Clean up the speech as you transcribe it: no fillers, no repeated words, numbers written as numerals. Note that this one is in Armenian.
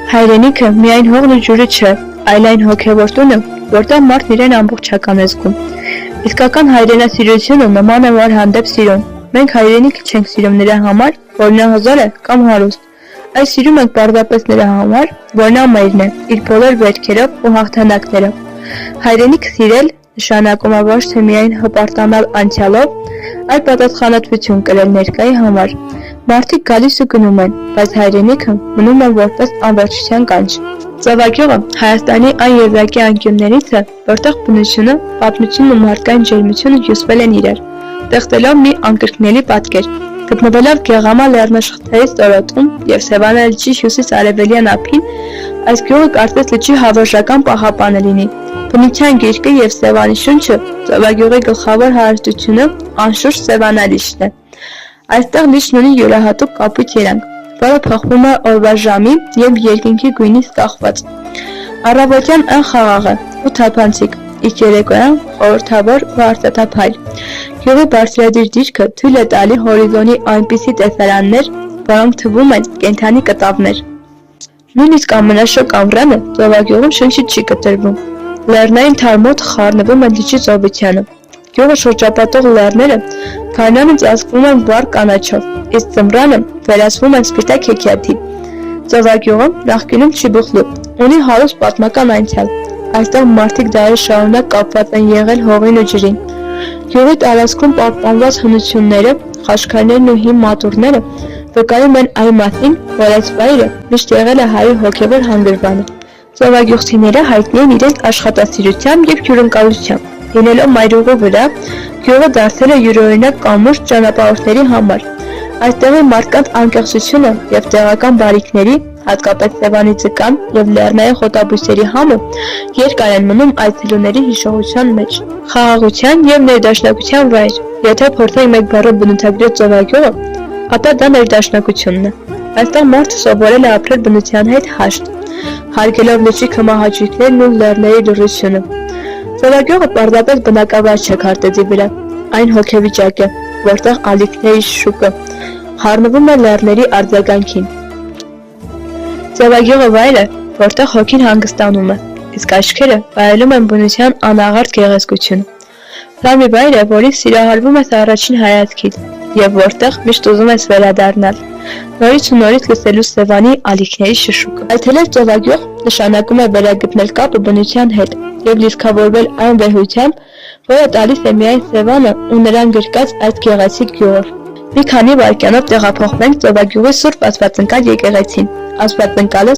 Հայրենիքը միայն հողն ու ջուրը չէ, այլ այն հոգևոր տունը, որտեղ մարդն իրեն ամբողջական է զգում։ Իսկական հայրենասիրությունը նման է վար հանդեպ սիրուն։ Մենք հայրենիքը չենք սիրում նրա համար, որ նա հզոր է կամ հարուստ, այլ սիրում ենք պարզապես նրա համար, որ նա մայրն է, իր բոլոր վերքերով ու հաղթանակներով։ Հայրենիք սիրել նշանակում է ոչ թե միայն հպարտանալ անցյալով, այլ պատասխանատվություն կրել ներկայի համար։ Մարդիկ գալիս ու գնում են, բայց հայրենիքը մնում է որպես անվերջության կանչ։ Ծովագյուղը Հայաստանի այն եզակի անկյուններից է, որտեղ բնությունը, պատմությունն ու մարդկային ջերմությունը հյուսվել են իրար, ստեղծելով մի անկրկնելի պատկեր։ Գտնվելով Գեղամա լեռնաշղթայի ստորոտում և Սևանա լճի հյուսիս-արևելյան ափին, այս գյուղը կարծես լճի հավերժական պահապանը լինի։ Բնության գիրկը և Սևանի շունչը Ծովագյուղի գլխավոր հարստությունը անշուշտ Սևանա լիճն է։ Այստեղ լիճն ունի յուրահատուկ կապույտ երանգ, որը փոխվում է օրվա ժամի և երկինքի գույնից կախված։ Առավոտյան այն խաղաղ է ու թափանցիկ, իսկ երեկոյան խորհրդավոր ու արծաթափայլ։ Գյուղի բարձրադիր դիրքը թույլ է տալի հորիզոնի այնպիսի տեսարաններ, որոնք թվում են կենդանի կտավներ։ Նույնիսկ ամենաշոգ ամռանը Ծովագյուղում շունչից չի կտրվում։ Լեռնային թարմոթը խառնվում է լճի ծովությանը։ Գյուղը շրջապատող լեռները գարնանը ծածկվում են վառ կանաչով, իսկ ձմռանը վերածվում են սպիտակ հեքիաթի։ Ծովագյուղը նախկինում Չիբուխլու ունի հարուստ պատմական անցյալ։ Այստեղ մարդիկ դարեր շարունակ կապված են եղել հողին ու ջրին։ Գյուղի տարածքում պահպանված հնությունները, խաչքարներն ու հին մատուռները վկայում են այն մասին, որ այս վայրը միշտ եղել է հայի հոգևոր հանգրվանը։ Ծովագյուղցիները հայտնի են իրենց աշխատասիրությամբ և հյուրընկալությամբ։ Լինելով մայրուղու վրա, գյուղը դարձել է յուրօրինակ կամուրջ ճանապարհորդների համար։ Այստեղի մարդկանց անկեղծությունը և տեղական բարիքների, հատկապես Սևանի ձկան և լեռնային խոտաբույսերի համը, երկար են մնում այցելուների հիշողության մեջ։ Խաղաղության և ներդաշնակության վայր։ Եթե փորձենք մեկ բառով բնութագրել Ծովագյուղը, ապա դա ներդաշնակությունն է։ Այստեղ մարդը սովորել է ապրել բնության հետ հաշտ, հարգելով լճի քմահաճույքներն ու լեռների լռությունը։ Ծովագյուղը պարզապես բնակավայր չէ քարտեզի վրա, այն հոգեվիճակ է, որտեղ ալիքների շուկը խառնվում է լեռների արձագանքին։ Ծովագյուղը վայր է, որտեղ հոգին հանգստանում է, իսկ աչքերը վայելում են բնության անաղարտ գեղեցկությունը։ Դա մի վայր է, որից սիրահարվում ես առաջին հայացքից և որտեղ միշտ ուզում ես վերադառնալ, նորից ու նորից լսելու Սևանի ալիքների շշուկը։ Այցելել Ծովագյուղ նշանակում է վերագտնել կապը բնության հետ և լիցքավորվել այն վեհությամբ, որը տալիս է միայն Սևանը ու նրան գրկած այս գեղեցիկ գյուղը։ Մի քանի վայրկյանով տեղափոխվենք Ծովագյուղի Սուրբ Աստվածընկալ եկեղեցին։ Աստվածընկալը